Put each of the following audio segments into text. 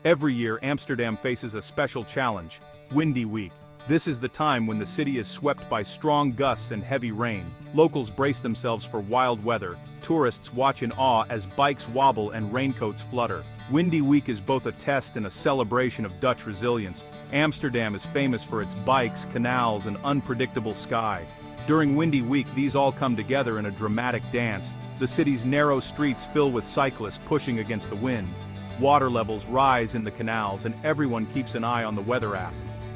Every year, Amsterdam faces a special challenge, Windy Week. This is the time when the city is swept by strong gusts and heavy rain. Locals brace themselves for wild weather. Tourists watch in awe as bikes wobble and raincoats flutter. Windy Week is both a test and a celebration of Dutch resilience. Amsterdam is famous for its bikes, canals, and unpredictable sky. During Windy Week, these all come together in a dramatic dance. The city's narrow streets fill with cyclists pushing against the wind. Water levels rise in the canals and everyone keeps an eye on the weather app.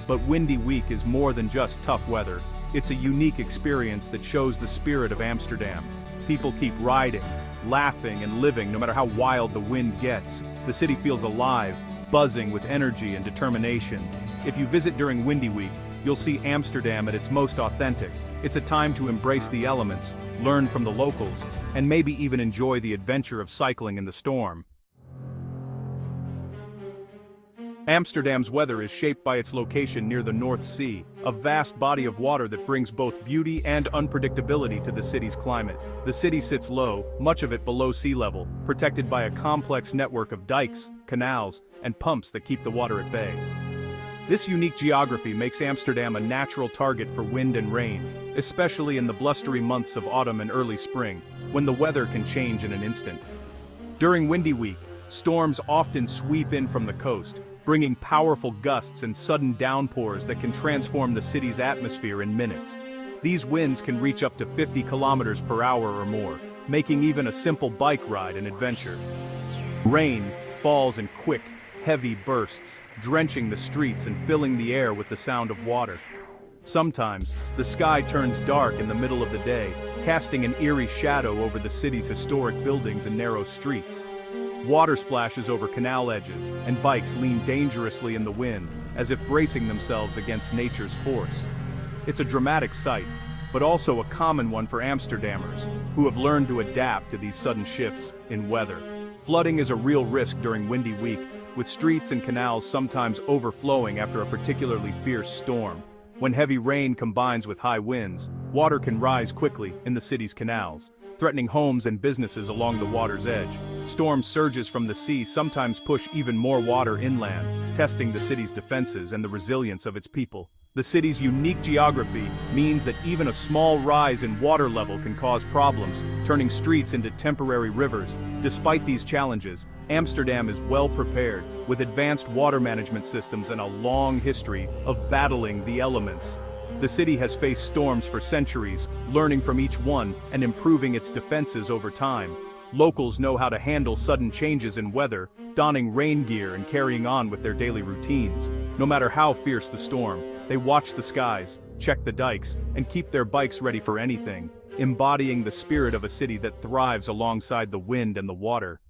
But Windy Week is more than just tough weather. It's a unique experience that shows the spirit of Amsterdam. People keep riding, laughing, and living no matter how wild the wind gets. The city feels alive, buzzing with energy and determination. If you visit during Windy Week, you'll see Amsterdam at its most authentic. It's a time to embrace the elements, learn from the locals, and maybe even enjoy the adventure of cycling in the storm. Amsterdam's weather is shaped by its location near the North Sea, a vast body of water that brings both beauty and unpredictability to the city's climate. The city sits low, much of it below sea level, protected by a complex network of dikes, canals, and pumps that keep the water at bay. This unique geography makes Amsterdam a natural target for wind and rain, especially in the blustery months of autumn and early spring, when the weather can change in an instant. During Windy Week, storms often sweep in from the coast, bringing powerful gusts and sudden downpours that can transform the city's atmosphere in minutes. These winds can reach up to 50 kilometers per hour or more, making even a simple bike ride an adventure. Rain falls in quick, heavy bursts, drenching the streets and filling the air with the sound of water. Sometimes, the sky turns dark in the middle of the day, casting an eerie shadow over the city's historic buildings and narrow streets. Water splashes over canal edges, and bikes lean dangerously in the wind, as if bracing themselves against nature's force. It's a dramatic sight, but also a common one for Amsterdammers, who have learned to adapt to these sudden shifts in weather. Flooding is a real risk during Windy Week, with streets and canals sometimes overflowing after a particularly fierce storm. When heavy rain combines with high winds, water can rise quickly in the city's canals, threatening homes and businesses along the water's edge. Storm surges from the sea sometimes push even more water inland, testing the city's defenses and the resilience of its people. The city's unique geography means that even a small rise in water level can cause problems, turning streets into temporary rivers. Despite these challenges, Amsterdam is well prepared, with advanced water management systems and a long history of battling the elements. The city has faced storms for centuries, learning from each one and improving its defenses over time. Locals know how to handle sudden changes in weather, donning rain gear and carrying on with their daily routines. No matter how fierce the storm, they watch the skies, check the dikes, and keep their bikes ready for anything, embodying the spirit of a city that thrives alongside the wind and the water.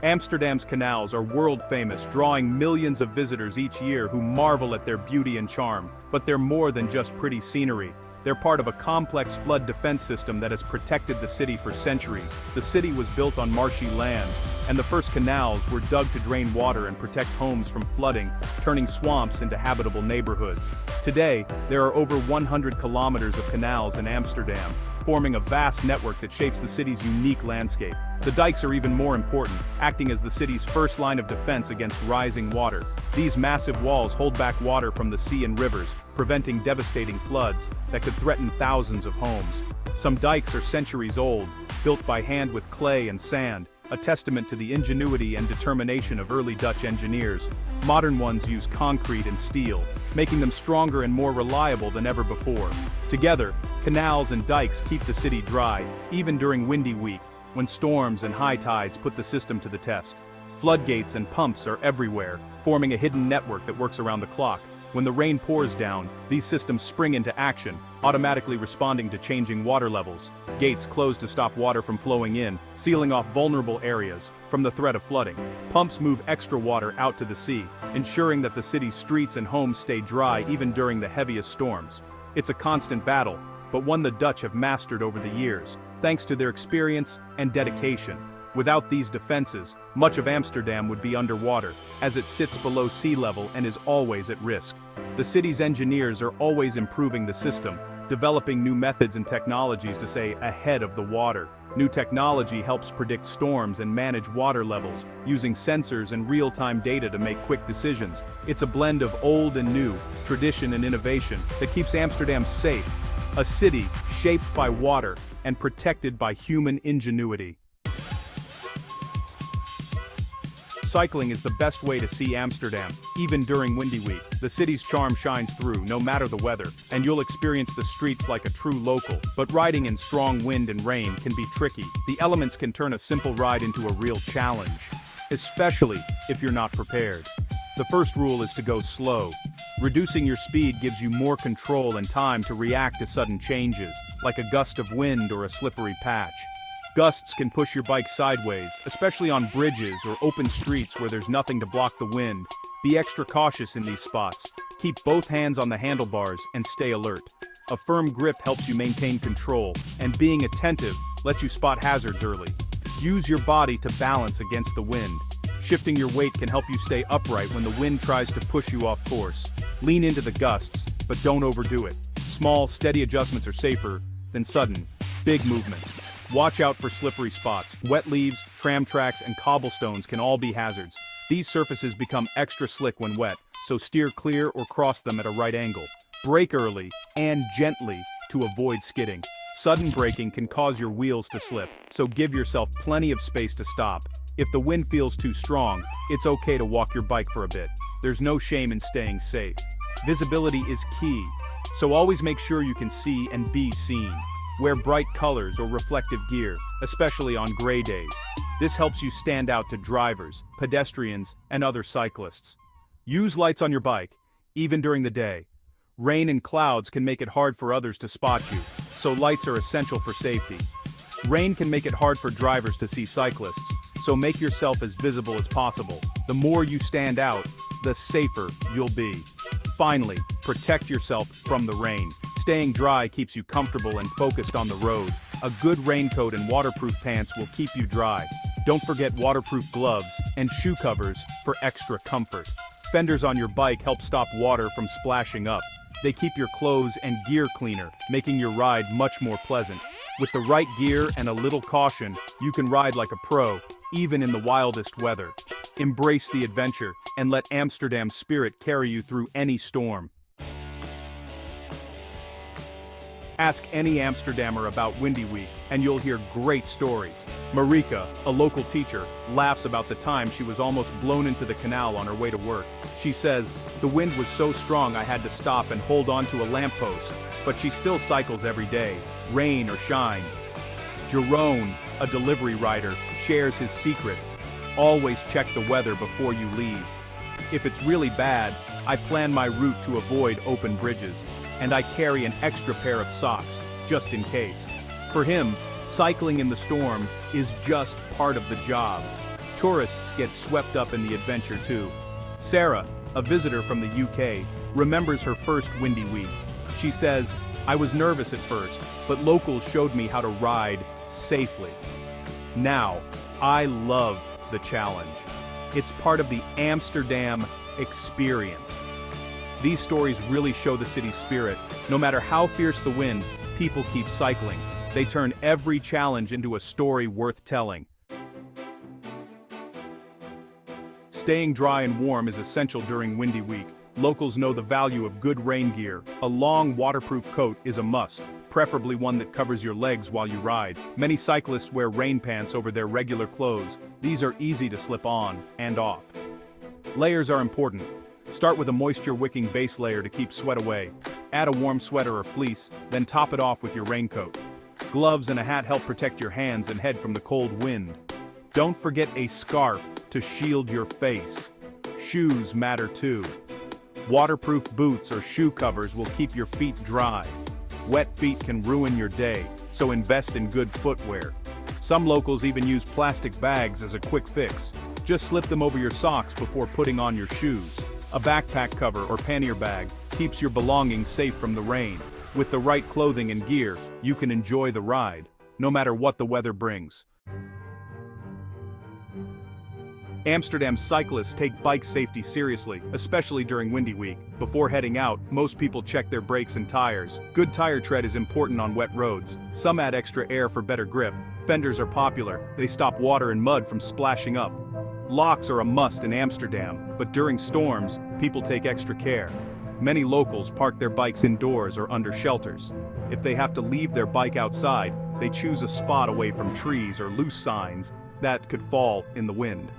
Amsterdam's canals are world famous, drawing millions of visitors each year who marvel at their beauty and charm. But they're more than just pretty scenery. They're part of a complex flood defense system that has protected the city for centuries. The city was built on marshy land, and the first canals were dug to drain water and protect homes from flooding, turning swamps into habitable neighborhoods. Today, there are over 100 kilometers of canals in Amsterdam, forming a vast network that shapes the city's unique landscape. The dikes are even more important, acting as the city's first line of defense against rising water. These massive walls hold back water from the sea and rivers, preventing devastating floods that could threaten thousands of homes. Some dikes are centuries old, built by hand with clay and sand, a testament to the ingenuity and determination of early Dutch engineers. Modern ones use concrete and steel, making them stronger and more reliable than ever before. Together, canals and dikes keep the city dry, even during Windy Week, when storms and high tides put the system to the test. Floodgates and pumps are everywhere, forming a hidden network that works around the clock. When the rain pours down, these systems spring into action, automatically responding to changing water levels. Gates close to stop water from flowing in, sealing off vulnerable areas from the threat of flooding. Pumps move extra water out to the sea, ensuring that the city's streets and homes stay dry even during the heaviest storms. It's a constant battle, but one the Dutch have mastered over the years, thanks to their experience and dedication. Without these defenses, much of Amsterdam would be underwater, as it sits below sea level and is always at risk. The city's engineers are always improving the system, developing new methods and technologies to stay ahead of the water. New technology helps predict storms and manage water levels, using sensors and real-time data to make quick decisions. It's a blend of old and new, tradition and innovation, that keeps Amsterdam safe, a city shaped by water and protected by human ingenuity. Cycling is the best way to see Amsterdam, even during windy week. The city's charm shines through, no matter the weather, and you'll experience the streets like a true local. But riding in strong wind and rain can be tricky. The elements can turn a simple ride into a real challenge, especially if you're not prepared. The first rule is to go slow. Reducing your speed gives you more control and time to react to sudden changes, like a gust of wind or a slippery patch. Gusts can push your bike sideways, especially on bridges or open streets where there's nothing to block the wind. Be extra cautious in these spots. Keep both hands on the handlebars and stay alert. A firm grip helps you maintain control, and being attentive lets you spot hazards early. Use your body to balance against the wind. Shifting your weight can help you stay upright when the wind tries to push you off course. Lean into the gusts, but don't overdo it. Small, steady adjustments are safer than sudden, big movements. Watch out for slippery spots. Wet leaves, tram tracks, and cobblestones can all be hazards. These surfaces become extra slick when wet, so steer clear or cross them at a right angle. Brake early and gently to avoid skidding. Sudden braking can cause your wheels to slip, so give yourself plenty of space to stop. If the wind feels too strong, it's okay to walk your bike for a bit. There's no shame in staying safe. Visibility is key, so always make sure you can see and be seen. Wear bright colors or reflective gear, especially on gray days. This helps you stand out to drivers, pedestrians, and other cyclists. Use lights on your bike, even during the day. Rain and clouds can make it hard for others to spot you, so lights are essential for safety. Rain can make it hard for drivers to see cyclists, so make yourself as visible as possible. The more you stand out, the safer you'll be. Finally, protect yourself from the rain. Staying dry keeps you comfortable and focused on the road. A good raincoat and waterproof pants will keep you dry. Don't forget waterproof gloves and shoe covers for extra comfort. Fenders on your bike help stop water from splashing up. They keep your clothes and gear cleaner, making your ride much more pleasant. With the right gear and a little caution, you can ride like a pro, even in the wildest weather. Embrace the adventure and let Amsterdam's spirit carry you through any storm. Ask any Amsterdammer about Windy Week, and you'll hear great stories. Marika, a local teacher, laughs about the time she was almost blown into the canal on her way to work. She says, "The wind was so strong I had to stop and hold on to a lamppost," but she still cycles every day, rain or shine. Jerome, a delivery rider, shares his secret. Always check the weather before you leave. If it's really bad, I plan my route to avoid open bridges, and I carry an extra pair of socks, just in case. For him, cycling in the storm is just part of the job. Tourists get swept up in the adventure too. Sarah, a visitor from the UK, remembers her first Windy Week. She says, "I was nervous at first, but locals showed me how to ride safely. Now, I love the challenge. It's part of the Amsterdam experience." These stories really show the city's spirit. No matter how fierce the wind, people keep cycling. They turn every challenge into a story worth telling. Staying dry and warm is essential during Windy Week. Locals know the value of good rain gear. A long, waterproof coat is a must, preferably one that covers your legs while you ride. Many cyclists wear rain pants over their regular clothes. These are easy to slip on and off. Layers are important. Start with a moisture-wicking base layer to keep sweat away. Add a warm sweater or fleece, then top it off with your raincoat. Gloves and a hat help protect your hands and head from the cold wind. Don't forget a scarf to shield your face. Shoes matter too. Waterproof boots or shoe covers will keep your feet dry. Wet feet can ruin your day, so invest in good footwear. Some locals even use plastic bags as a quick fix. Just slip them over your socks before putting on your shoes. A backpack cover or pannier bag keeps your belongings safe from the rain. With the right clothing and gear, you can enjoy the ride, no matter what the weather brings. Amsterdam cyclists take bike safety seriously, especially during windy week. Before heading out, most people check their brakes and tires. Good tire tread is important on wet roads. Some add extra air for better grip. Fenders are popular. They stop water and mud from splashing up. Locks are a must in Amsterdam, but during storms, people take extra care. Many locals park their bikes indoors or under shelters. If they have to leave their bike outside, they choose a spot away from trees or loose signs that could fall in the wind.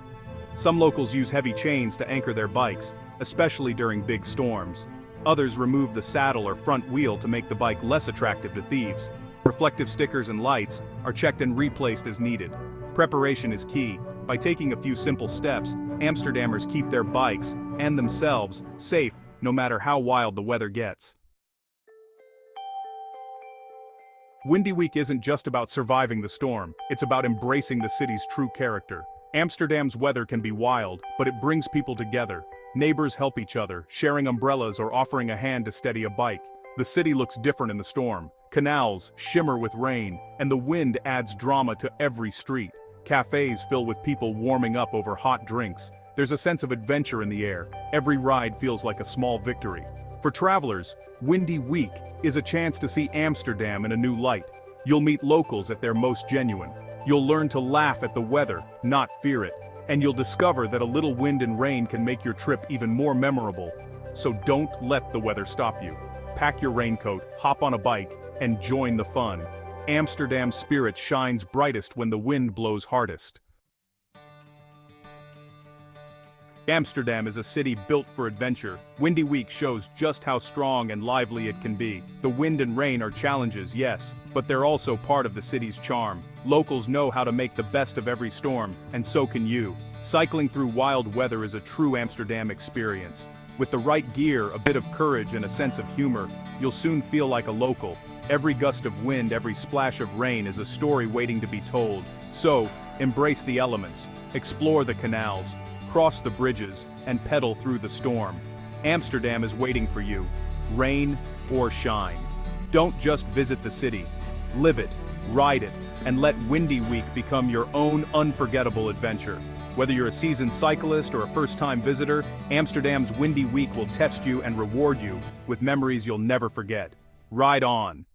Some locals use heavy chains to anchor their bikes, especially during big storms. Others remove the saddle or front wheel to make the bike less attractive to thieves. Reflective stickers and lights are checked and replaced as needed. Preparation is key. By taking a few simple steps, Amsterdammers keep their bikes and themselves safe no matter how wild the weather gets. Windy Week isn't just about surviving the storm, it's about embracing the city's true character. Amsterdam's weather can be wild, but it brings people together. Neighbors help each other, sharing umbrellas or offering a hand to steady a bike. The city looks different in the storm. Canals shimmer with rain, and the wind adds drama to every street. Cafes fill with people warming up over hot drinks. There's a sense of adventure in the air. Every ride feels like a small victory. For travelers, Windy Week is a chance to see Amsterdam in a new light. You'll meet locals at their most genuine. You'll learn to laugh at the weather, not fear it. And you'll discover that a little wind and rain can make your trip even more memorable. So don't let the weather stop you. Pack your raincoat, hop on a bike, and join the fun. Amsterdam's spirit shines brightest when the wind blows hardest. Amsterdam is a city built for adventure. Windy Week shows just how strong and lively it can be. The wind and rain are challenges, yes, but they're also part of the city's charm. Locals know how to make the best of every storm, and so can you. Cycling through wild weather is a true Amsterdam experience. With the right gear, a bit of courage, and a sense of humor, you'll soon feel like a local. Every gust of wind, every splash of rain is a story waiting to be told. So, embrace the elements, explore the canals, cross the bridges, and pedal through the storm. Amsterdam is waiting for you, rain or shine. Don't just visit the city. Live it, ride it, and let Windy Week become your own unforgettable adventure. Whether you're a seasoned cyclist or a first-time visitor, Amsterdam's Windy Week will test you and reward you with memories you'll never forget. Ride on!